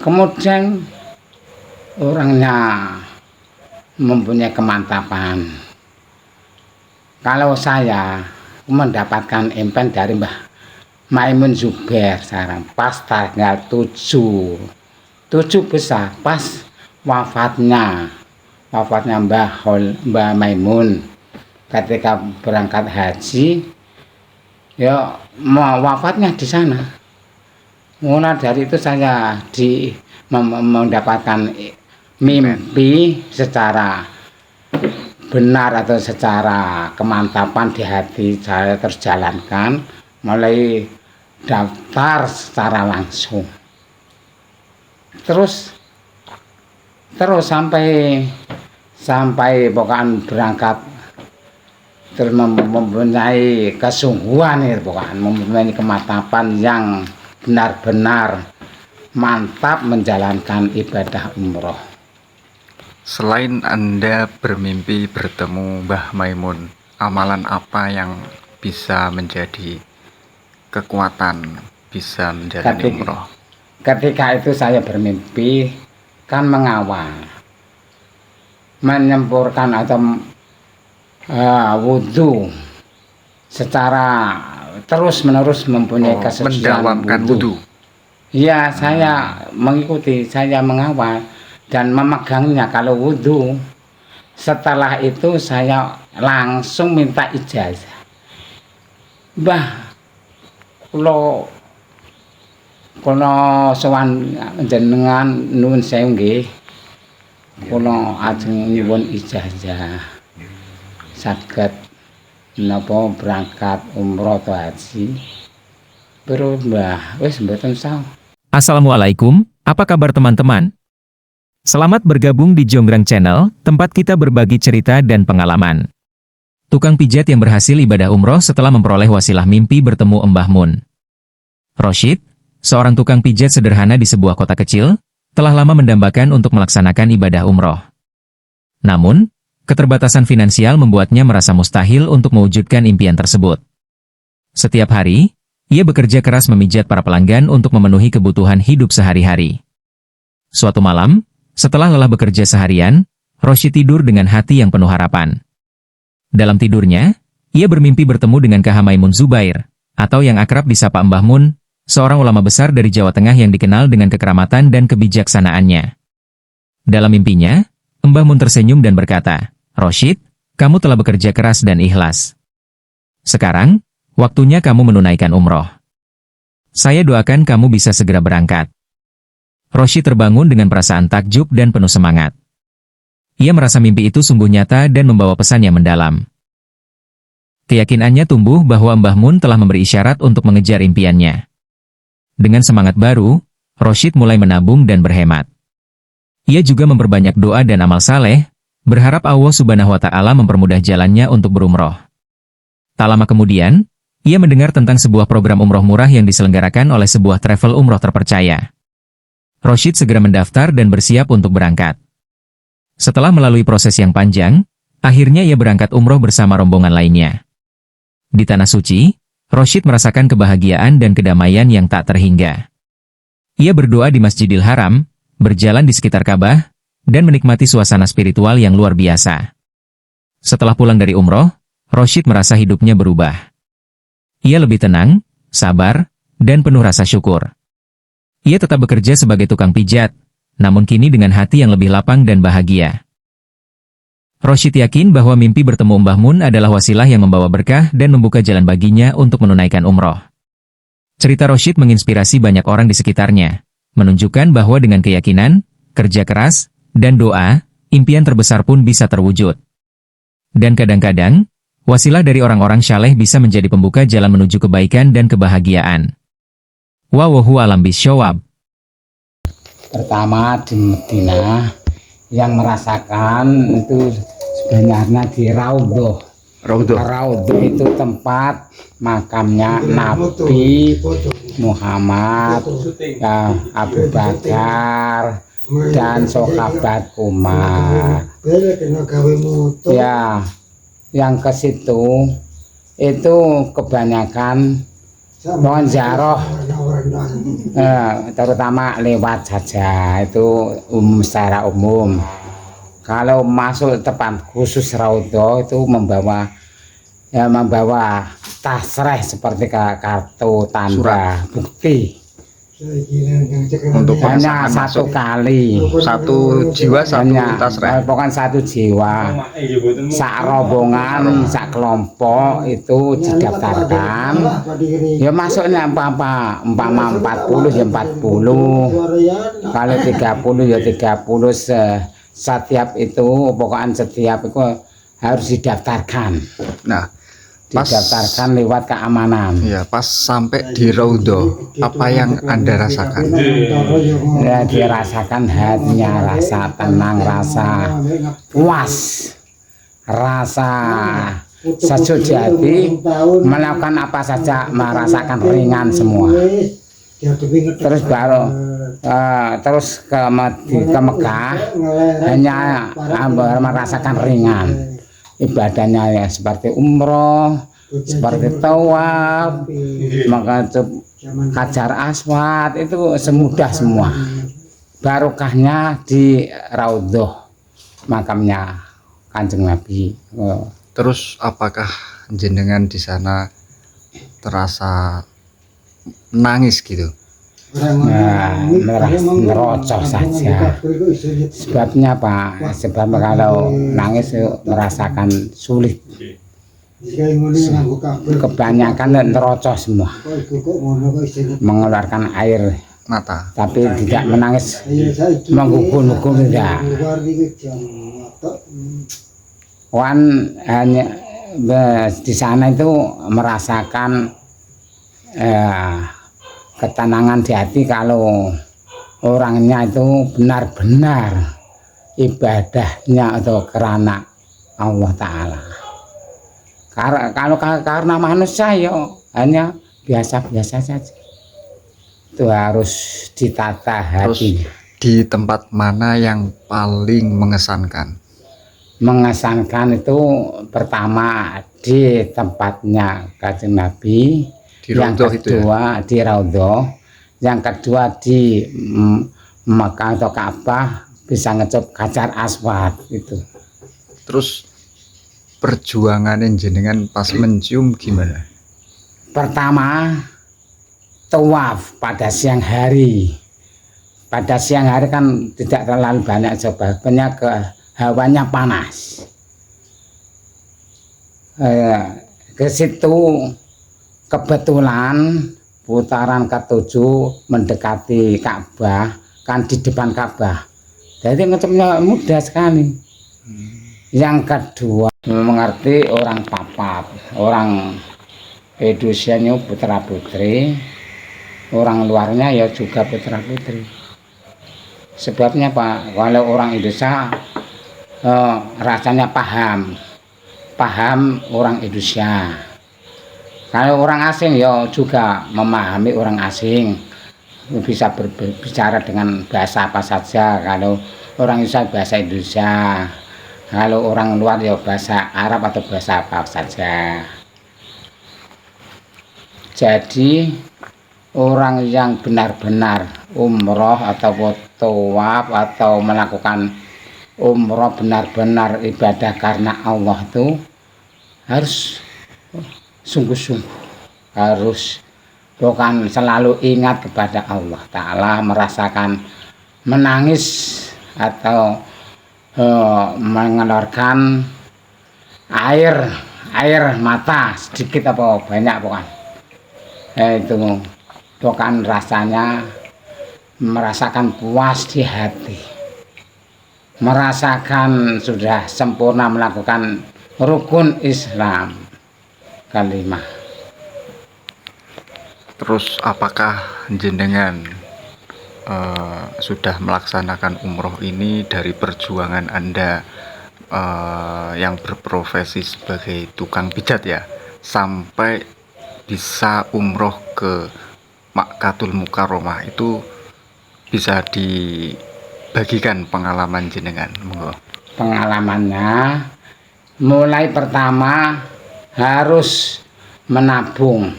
Kemudian orangnya mempunyai kemantapan. Kalau saya mendapatkan impen dari Mbah Maimun Zubair sekarang pas tanggal 7 besar pas wafatnya Mbah Maimun ketika berangkat haji, ya mau wafatnya di sana. Mulai dari itu saya mendapatkan mimpi secara benar atau secara kemantapan di hati saya terjalankan, mulai daftar secara langsung. Terus sampai pokoknya berangkat terus mempunyai kesungguhan ya, pokoknya mempunyai kemantapan yang benar-benar mantap menjalankan ibadah umroh. Selain Anda bermimpi bertemu Mbah Maimun, amalan apa yang bisa menjadi kekuatan bisa menjalani umroh? Ketika itu saya bermimpi kan mengawal, menyempurkan atau wudhu secara terus-menerus mempunyai kesucian wudhu. Ya, saya mengikuti, saya mengawal dan memegangnya kalau wudhu. Setelah itu saya langsung minta ijazah. Mbah, kula sowan jenengan nuwun sewu nggih. Kula ajeng nyuwun ijazah. Saged menapa berangkat umroh atau haji. Terus Mbah, wis mboten salah. Assalamualaikum, apa kabar teman-teman? Selamat bergabung di Jonggrang Channel, tempat kita berbagi cerita dan pengalaman. Tukang pijat yang berhasil ibadah umroh setelah memperoleh wasilah mimpi bertemu Mbah Mun. Roshid, seorang tukang pijat sederhana di sebuah kota kecil, telah lama mendambakan untuk melaksanakan ibadah umroh. Namun, keterbatasan finansial membuatnya merasa mustahil untuk mewujudkan impian tersebut. Setiap hari, ia bekerja keras memijat para pelanggan untuk memenuhi kebutuhan hidup sehari-hari. Suatu malam, setelah lelah bekerja seharian, Roshid tidur dengan hati yang penuh harapan. Dalam tidurnya, ia bermimpi bertemu dengan K.H. Maimun Zubair, atau yang akrab disapa Mbah Mun, seorang ulama besar dari Jawa Tengah yang dikenal dengan kekeramatan dan kebijaksanaannya. Dalam mimpinya, Mbah Mun tersenyum dan berkata, "Roshid, kamu telah bekerja keras dan ikhlas. Sekarang, waktunya kamu menunaikan umroh. Saya doakan kamu bisa segera berangkat." Roshid terbangun dengan perasaan takjub dan penuh semangat. Ia merasa mimpi itu sungguh nyata dan membawa pesan yang mendalam. Keyakinannya tumbuh bahwa Mbah Mun telah memberi isyarat untuk mengejar impiannya. Dengan semangat baru, Roshid mulai menabung dan berhemat. Ia juga memperbanyak doa dan amal saleh, berharap Allah Subhanahu wa Ta'ala mempermudah jalannya untuk berumroh. Tak lama kemudian, ia mendengar tentang sebuah program umroh murah yang diselenggarakan oleh sebuah travel umroh terpercaya. Roshid segera mendaftar dan bersiap untuk berangkat. Setelah melalui proses yang panjang, akhirnya ia berangkat umroh bersama rombongan lainnya. Di Tanah Suci, Roshid merasakan kebahagiaan dan kedamaian yang tak terhingga. Ia berdoa di Masjidil Haram, berjalan di sekitar Ka'bah, dan menikmati suasana spiritual yang luar biasa. Setelah pulang dari umroh, Roshid merasa hidupnya berubah. Ia lebih tenang, sabar, dan penuh rasa syukur. Ia tetap bekerja sebagai tukang pijat, namun kini dengan hati yang lebih lapang dan bahagia. Roshid yakin bahwa mimpi bertemu Mbah Mun adalah wasilah yang membawa berkah dan membuka jalan baginya untuk menunaikan umroh. Cerita Roshid menginspirasi banyak orang di sekitarnya, menunjukkan bahwa dengan keyakinan, kerja keras, dan doa, impian terbesar pun bisa terwujud. Dan kadang-kadang, wasilah dari orang-orang saleh bisa menjadi pembuka jalan menuju kebaikan dan kebahagiaan. Wallahu a'lam bishawab. Pertama di Madinah, yang merasakan itu sebenarnya di Raudhah. Raudhah itu tempat makamnya Nabi Muhammad, Abu Bakar, dan sahabat Umar. Ya, yang ke situ itu kebanyakan mohon ziarah terutama lewat saja itu secara umum. Kalau masuk tempat khusus raudhah itu membawa tasreh seperti kartu tanda bukti. Untuk Hanya pengesahan satu masuk kali. satu jiwa satu Hanya tasreh. pokoknya satu jiwa, sak rombongan, sak kelompok itu didaftarkan. Ya masuknya umpama 40 ya 40, kalau 30 ya 30, setiap itu pokoknya setiap itu harus didaftarkan. Nah, pas Didaftarkan lewat keamanan. ya pas sampai di raudhah, apa yang Anda rasakan? Ya dirasakan hatinya, rasa tenang, rasa puas, rasa sejuk di hati, melakukan apa saja merasakan ringan semua. Terus baru terus ke Mekah hanya merasakan ringan. Ibadahnya ya seperti umroh, seperti tawaf, maka Hajar Aswad itu semudah semua. Barokahnya di raudhah makamnya Kanjeng Nabi. Terus apakah jenengan di sana terasa nangis gitu? Nah, merocos saja. Sebabnya Pak, sebab kalau nangis merasakan sulit. Kebanyakan nerocos semua, mengeluarkan air Mata. tapi tidak menangis, menggugul-gugul tidak. Wan hanya di sana itu merasakan ketenangan di hati kalau orangnya itu benar-benar ibadahnya atau karena Allah Ta'ala. Karena manusia ya hanya biasa-biasa saja. Itu harus ditata hati. Terus di tempat mana yang paling mengesankan? Mengesankan itu pertama di tempatnya Kanjeng Nabi. Di yang raudhah itu kedua di raudhah, yang kedua di Mekah atau Ka'bah bisa ngecop Hajar Aswad itu. Terus perjuangan jenengan pas mencium gimana? Pertama tawaf pada siang hari kan tidak terlalu banyak sebabnya hawanya panas. Ke situ kebetulan putaran ke-7 mendekati Ka'bah, kan di depan Ka'bah. Jadi ngecupnya mudah sekali. Yang kedua mengerti orang papat, orang Indonesia putra putri, orang luarnya ya juga putra putri. Sebabnya Pak, kalau orang Indonesia rasanya paham orang Indonesia. Kalau orang asing ya juga memahami orang asing, bisa berbicara dengan bahasa apa saja. Kalau orang Indonesia bahasa Indonesia, kalau orang luar ya bahasa Arab atau bahasa apa saja. Jadi orang yang benar-benar umroh atau tawaf atau melakukan umroh benar-benar ibadah karena Allah itu harus sungguh-sungguh, harus bukan selalu ingat kepada Allah Ta'ala, merasakan menangis atau mengeluarkan air mata sedikit apa banyak bukan, itu bukan rasanya merasakan puas di hati, merasakan sudah sempurna melakukan rukun Islam kalimah. Terus apakah jenengan sudah melaksanakan umroh ini dari perjuangan Anda yang berprofesi sebagai tukang pijat ya, sampai bisa umroh ke Makkatul Mukarramah, itu bisa dibagikan pengalaman jenengan? Monggo. Pengalamannya mulai pertama harus menabung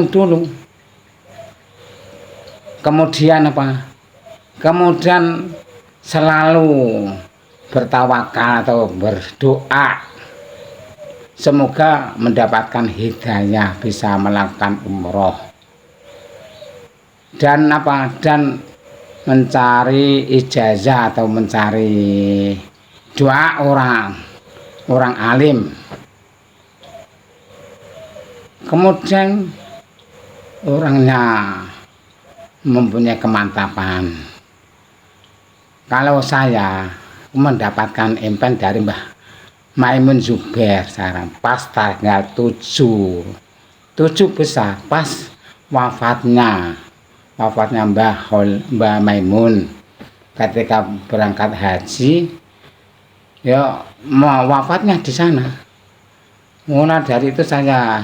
dulu. Kemudian apa? Kemudian selalu bertawakal atau berdoa semoga mendapatkan hidayah bisa melakukan umroh. Dan apa? Dan mencari ijazah atau mencari doa orang alim. Kemudian orangnya mempunyai kemantapan. Kalau saya mendapatkan impen dari Mbah Maimun Zubair sekarang pas tanggal 7 besar pas wafatnya Mbah Maimun ketika berangkat haji, ya mau wafatnya di sana. Mulai dari itu saya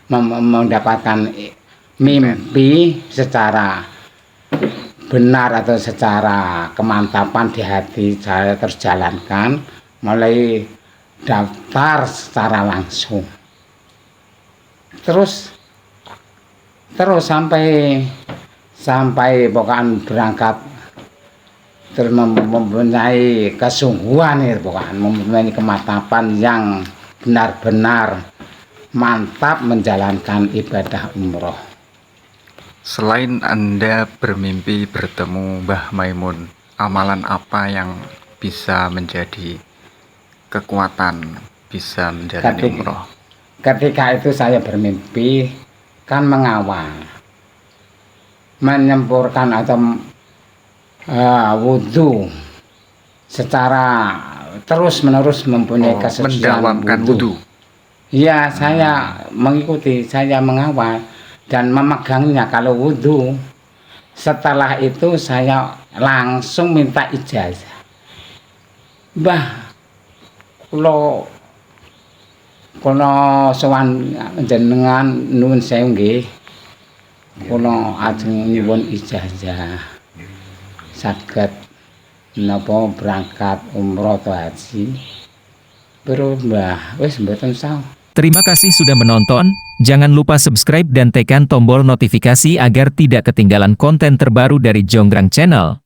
mendapatkan mimpi secara benar atau secara kemantapan di hati saya terjalankan, mulai daftar secara langsung. Terus sampai pokoknya berangkat terus mempunyai kesungguhan ya, pokoknya mempunyai kemantapan yang benar-benar mantap menjalankan ibadah umroh. Selain Anda bermimpi bertemu Mbah Maimun, amalan apa yang bisa menjadi kekuatan bisa menjalani umroh? Ketika itu saya bermimpi kan mengawal, menyempurkan atau wudhu secara terus-menerus mempunyai kesucian wudhu. Ya, saya mengikuti, saya mengawal dan memegangnya kalau wudhu. Setelah itu saya langsung minta ijazah. Mbah, kula sowan jenengan nuwun sewu nggih. Kula ajeng nyuwun ijazah. Saged napa berangkat umroh atau haji. Terus Mbah, wis mboten salah. Terima kasih sudah menonton, jangan lupa subscribe dan tekan tombol notifikasi agar tidak ketinggalan konten terbaru dari Jonggrang Channel.